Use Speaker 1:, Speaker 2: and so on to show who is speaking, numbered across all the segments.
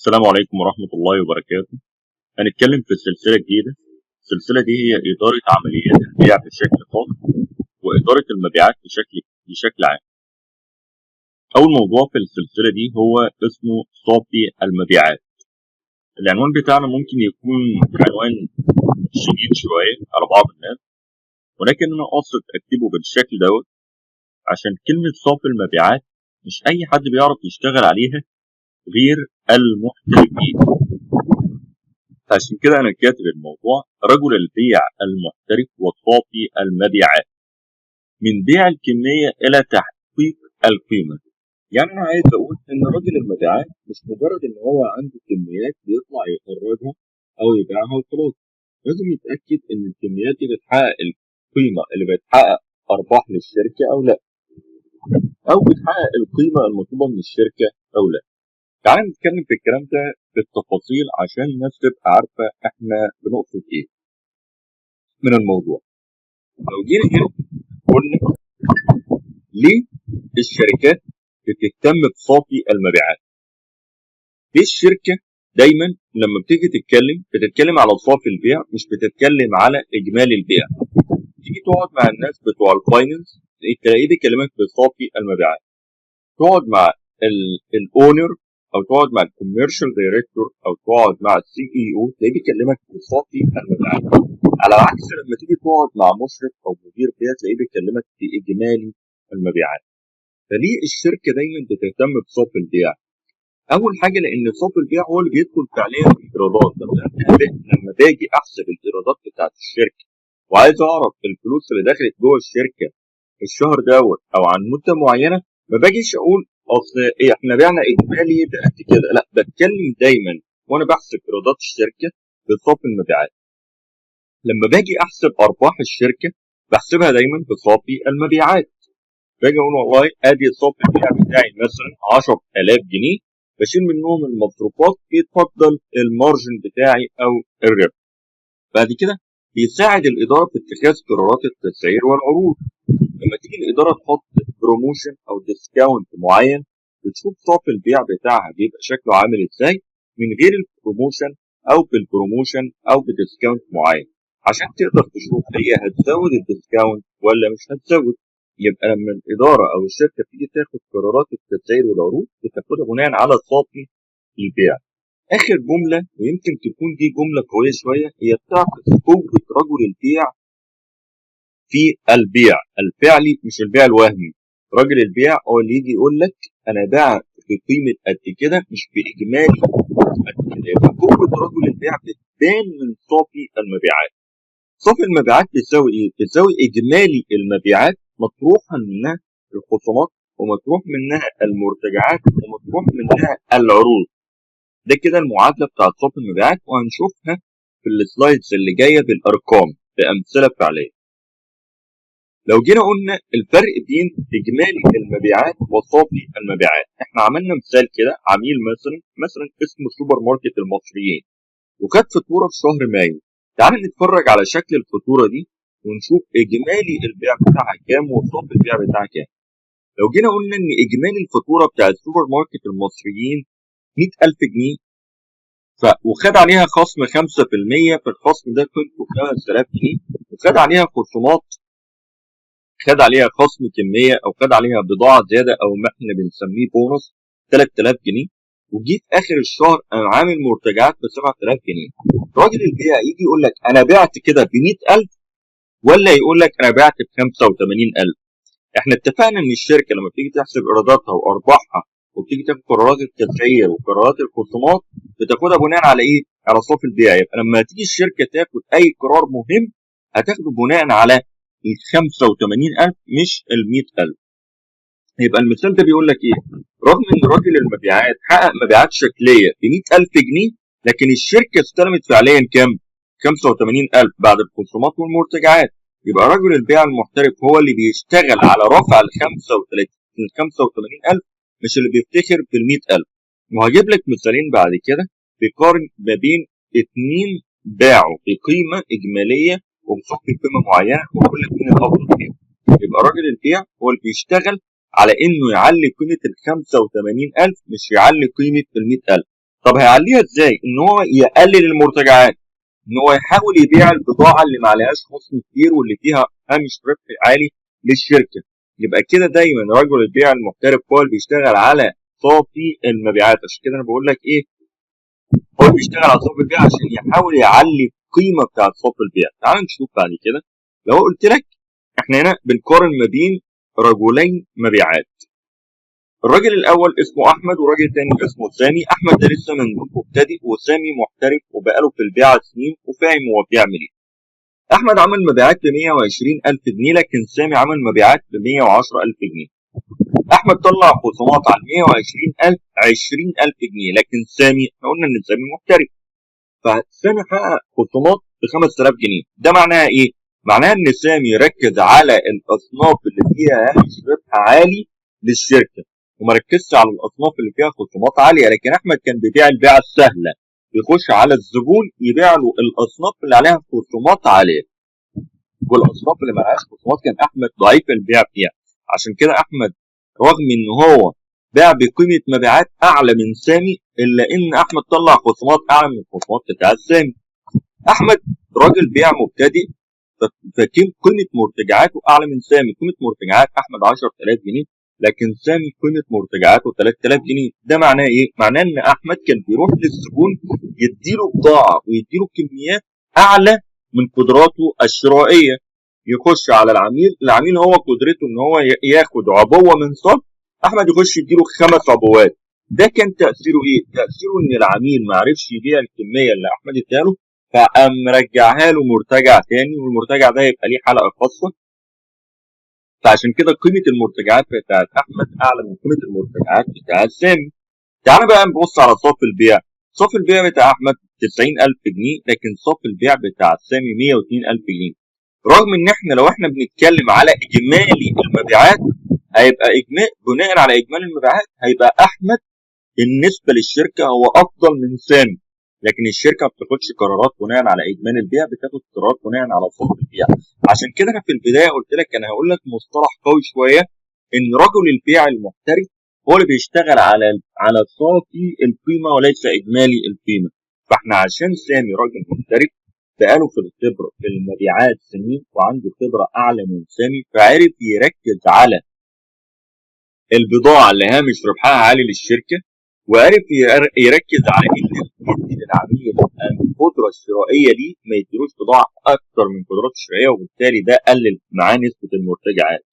Speaker 1: السلام عليكم ورحمة الله وبركاته. هنتكلم في سلسلة جديدة. السلسلة دي هي إدارة عمليات البيع بشكل خاص وإدارة المبيعات بشكل عام. أول موضوع في السلسلة دي هو اسمه صافي المبيعات. العنوان بتاعنا ممكن يكون عنوان شديد شوية على بعض الناس، ولكن أنا قاصد أكتبه بالشكل دوت عشان كلمة صافي المبيعات مش أي حد بيعرف يشتغل عليها غير المحترفين. عشان كده أنا كاتب الموضوع رجل البيع المحترف وصافي المبيعات، من بيع الكمية إلى تحقيق القيمة. يعني أنا عايز أقول إن راجل المبيعات مش مجرد إن هو عنده كميات بيطلع يخرجها أو يبيعها وخلاص، لازم يتأكد إن الكميات دي بتحقق القيمة اللي بتحقق أرباح للشركة أو لا، أو بتحقق القيمة المطلوبة من الشركة أو لا. تعالى نتكلم في الكلام ده بالتفاصيل عشان الناس تبقى عارفة إحنا بنقصد إيه من الموضوع. لو جينا هنا قلنا ليه الشركات بتهتم بصافي المبيعات؟ ليه الشركة دايما لما بتيجي بتتكلم على صافي البيع، مش بتتكلم على إجمالي البيع؟ تيجي تقعد مع الناس بتوع الفاينانس تلاقيه بيكلمك بصافي المبيعات، تقعد مع الاونر او تقعد مع الكوميرشال دايركتور او تقعد مع السي اي او تلاقيه بيكلمك بصافي المبيعات. على العكس لما تيجي تقعد مع مشرف او مدير بيع تلاقيه بيكلمك في اجمالي المبيعات. فليه الشركه دايما بتهتم بصافي البيع؟ اول حاجه لان صافي البيع هو اللي بيدخل فعليا في الايرادات. لما باجي احسب الايرادات بتاعت الشركه وعايز اعرف الفلوس اللي دخلت جوه الشركه الشهر دوت او عن مده معينه، ما باجيش اقول اصل احنا بعنا اجمالي بقد كده، لا، بتكلم دايما وانا بحسب ايرادات الشركه بصافي المبيعات. لما باجي احسب ارباح الشركه بحسبها دايما بصافي المبيعات. باجي اقول والله ادي صافي البيع بتاعي مثلا 10000 جنيه، بشيل منهم المصروفات يتفضل المارجن بتاعي او الربح. بعد كده بيساعد الاداره في اتخاذ قرارات التسعير والعروض. لما تيجي الاداره تحط بروموشن او ديسكاونت معين بتشوف صافي البيع بتاعها بيبقى شكله عامل ازاي من غير البروموشن او بالبروموشن او بديسكاونت معين، عشان تقدر تشوف هي هتزود الديسكاونت ولا مش هتزود. يبقى لما الاداره او الشركه تيجي تاخد قرارات التسعير والعروض بتاخدها بناء على صافي البيع. اخر جمله ويمكن تكون دي جمله قويه شويه، هي بتعكس قوه رجل البيع في البيع الفعلي مش البيع الوهمي. راجل البيع هو اللي يجي يقول لك انا بعت بقيمه قد كده مش باجمالي قد كده. يبقى قوه رجل البيع بتبان من صافي المبيعات. صافي المبيعات بتساوي ايه؟ بتساوي اجمالي المبيعات مطروحا منها الخصومات ومطروح منها المرتجعات ومطروح منها العروض. ده كده المعادله بتاعت صافي المبيعات، وهنشوفها في السلايدز اللي جايه بالارقام بامثله فعليه. لو جينا قلنا الفرق بين اجمالي المبيعات وصافي المبيعات، احنا عملنا مثال كده، عميل مثلا اسمه سوبر ماركت المصريين وكانت فاتوره في شهر مايو. تعال نتفرج على شكل الفاتوره دي ونشوف اجمالي البيع بتاعها كام وصافي البيع بتاعها كام. لو جينا قلنا ان اجمالي الفاتوره بتاعت سوبر ماركت المصريين 100000 جنيه وخد عليها خصم 5%، فالخصم ده قيمته 5000 جنيه، وخد عليها خصومات، خد عليها خصم كميه او خد عليها بضاعه زياده او ما احنا بنسميه بونص 3000 جنيه، وجيت اخر الشهر انا عامل مرتجعات ب 7000 جنيه. راجل البيع يجي يقول لك انا بعت كده ب 100000 ولا يقول لك انا بعت ب 85000؟ احنا اتفقنا ان الشركه لما بتيجي تحسب ايراداتها وارباحها وبتيجي تاخد قرارات التسعير وقرارات الخصومات بتاخدها بناء على ايه؟ على صافي البيع. يبقى لما تيجي الشركه تاخد اي قرار مهم هتاخده بناء على ال 85000 مش ال 100000. يبقى المثال ده بيقول لك ايه؟ رغم ان راجل المبيعات حقق مبيعات شكليه ب 100000 جنيه، لكن الشركه استلمت فعليا كام؟ 85000 بعد الخصومات والمرتجعات. يبقى رجل البيع المحترف هو اللي بيشتغل على رفع ال 85000 مش اللي بيفتخر بال 100000. وهجيب لك مثالين بعد كده بيقارن ما بين اتنين باعوا بقيمه اجماليه وبصافي قيمه معينه ويقول لك مين الافضل فيهم. يبقى راجل البيع هو اللي بيشتغل على انه يعلي قيمه ال 85000 مش يعلي قيمه ال 100000. طب هيعليها ازاي؟ ان هو يقلل المرتجعات، ان هو يحاول يبيع البضاعه اللي ما عليهاش خصم كتير واللي فيها هامش ربح عالي للشركه. يبقى كده دايما رجل البيع المحترف هو اللي بيشتغل على صافي المبيعات. عشان كده انا بقول لك ايه، هو بيشتغل على صافي البيع عشان يحاول يعلي القيمه بتاعت صافي البيع. تعال نشوف بعد كده. لو قلت لك احنا هنا بنقارن ما بين رجلين مبيعات، الراجل الاول اسمه احمد وراجل تاني اسمه سامي. احمد ده لسه من مبتدئ، وسامي محترف وبقاله في البيعه سنين وفاهم هو بيعمل ايه. احمد عمل مبيعات ب 120,000 جنيه، لكن سامي عمل مبيعات ب 110,000 جنيه. احمد طلع خصومات على 120,000 20,000 جنيه، لكن سامي احنا قلنا ان سامي محترف، فسامي حقق خصومات ب 5,000 جنيه. ده معناها ايه؟ معناها ان سامي ركز على الاصناف اللي فيها هامش ربح عالي للشركه، وما ركزش على الاصناف اللي فيها خصومات عاليه. لكن احمد كان بيبيع البيعه السهله، يخش على الزبون يبيع له الاصناف اللي عليها خصومات عاليه، والاصناف اللي ما عليهاش خصومات كان احمد ضعيف البيع فيها. عشان كده احمد رغم ان هو باع بقيمه مبيعات اعلى من سامي، الا ان احمد طلع خصومات اعلى من الخصومات بتاعت سامي. احمد راجل بيع مبتدئ، فقيمه مرتجعاته اعلى من سامي. قيمه مرتجعات احمد 10,000 جنيه، لكن سامي قيمه مرتجعاته 3,000 جنيه. ده معناه ايه؟ معناه ان احمد كان بيروح للزبون يديله بضاعه ويديله كميات اعلى من قدراته الشرائيه. يخش على العميل، العميل هو قدرته ان هو ياخد عبوه من صب، احمد يخش يديله 5 عبوات. ده كان تاثيره ايه؟ تاثيره ان العميل ما عرفش يبيع الكميه اللي احمد اداها له، فقام مرجعها له مرتجع تاني، والمرتجع ده يبقى ليه حلقه خاصه. فعشان كده قيمه المرتجعات بتاعت احمد اعلى من قيمه المرتجعات بتاعت سامي. تعال بقى نبص على صافي البيع. صافي البيع بتاع احمد 90,000 جنيه، لكن صافي البيع بتاع سامي 102,000 جنيه. رغم ان احنا لو احنا بنتكلم على اجمالي المبيعات، هيبقى بناء على اجمالي المبيعات هيبقى احمد بالنسبه للشركه هو افضل من سامي. لكن الشركه ما بتاخدش قرارات بناء على اجمالي البيع، بتاخد قرارات بناء على صافي البيع. عشان كده انا في البدايه قلت لك، انا هقول لك مصطلح قوي شويه، ان رجل البيع المحترف هو اللي بيشتغل على صافي القيمه وليس اجمالي القيمه. فاحنا عشان سامي راجل محترف بقاله في الخبره في المبيعات سنين وعنده خبره اعلى من سامي، فعرف يركز على البضاعه اللي هامش ربحها عالي للشركه، وعرف يركز على ان يدي للعميل القدره الشرائيه دي، ما يديلوش بضاعه اكثر من قدراته الشرائيه، وبالتالي ده قلل معاه نسبه المرتجعات.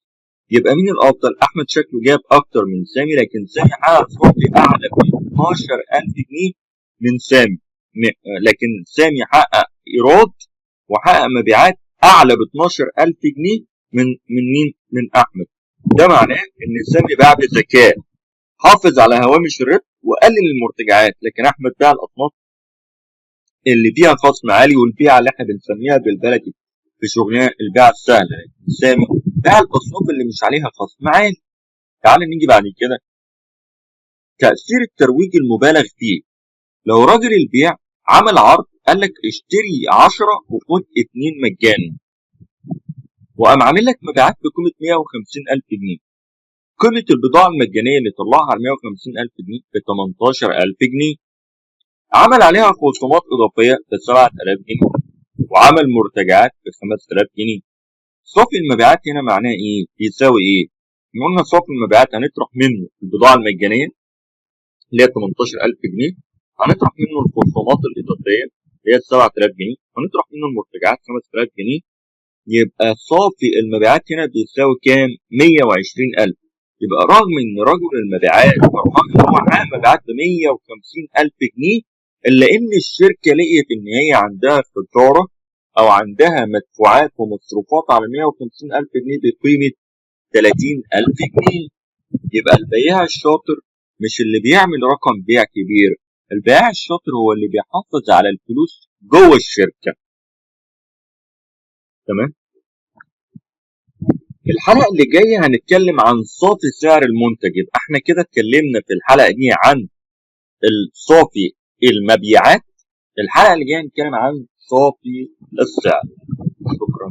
Speaker 1: يبقى مين الافضل؟ احمد شكله جاب اكتر من سامي، لكن سامي حقق صافي اعلى ب 12,000 جنيه من سامي. لكن سامي حقق ايراد وحقق مبيعات اعلى ب 12,000 جنيه من مين؟ من احمد. ده معناه ان سامي باع بذكاء، حافظ على هوامش الربح وقلل المرتجعات، لكن احمد باع الاصناف اللي فيها خصم عالي، والبيعه اللي احنا بنسميها بالبلدي في شغلنا البيعه السهله. سامي باع الاصناف اللي مش عليها خصم عالي. تعال نيجي بعد كده تاثير الترويج المبالغ فيه. لو راجل البيع عمل عرض قال لك اشتري 10 وخد 2 مجانا، وقام عامل لك مبيعات بقيمه 150,000 جنيه، قيمه البضاعه المجانيه اللي طلعها على 150,000 جنيه ب 18,000 جنيه، عمل عليها خصومات اضافيه ب 7,000 جنيه، وعمل مرتجعات ب 5,000 جنيه. صافي المبيعات هنا معناه ايه؟ يساوي ايه؟ قلنا صافي المبيعات هنطرح منه البضاعه المجانيه اللي هي 18,000 جنيه، هنطرح منه الخصومات الاضافيه اللي هي 7,000 جنيه، هنطرح منه المرتجعات 5,000 جنيه. يبقى صافي المبيعات هنا بيساوي كام؟ 120,000. يبقى رغم ان رجل المبيعات فرحان ان هو حقق مبيعات ب 150,000 جنيه، الا ان الشركه لقيت ان هي عندها خساره او عندها مدفوعات ومصروفات على 150,000 جنيه بقيمه 30,000 جنيه. يبقى البياع الشاطر مش اللي بيعمل رقم بيع كبير، البياع الشاطر هو اللي بيحافظ على الفلوس جوه الشركه. تمام؟ الحلقه اللي جايه هنتكلم عن صافي سعر المنتج. يبقى احنا كده اتكلمنا في الحلقه دي عن الصافي المبيعات، الحلقه اللي جايه هنتكلم عن صافي السعر. شكرا.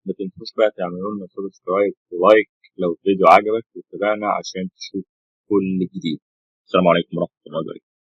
Speaker 1: ما تنسوش بقى تعملوا لنا سبسكرايب ولايك لو الفيديو عجبك، وتابعنا عشان تشوف كل جديد. السلام عليكم ورحمه الله وبركاته.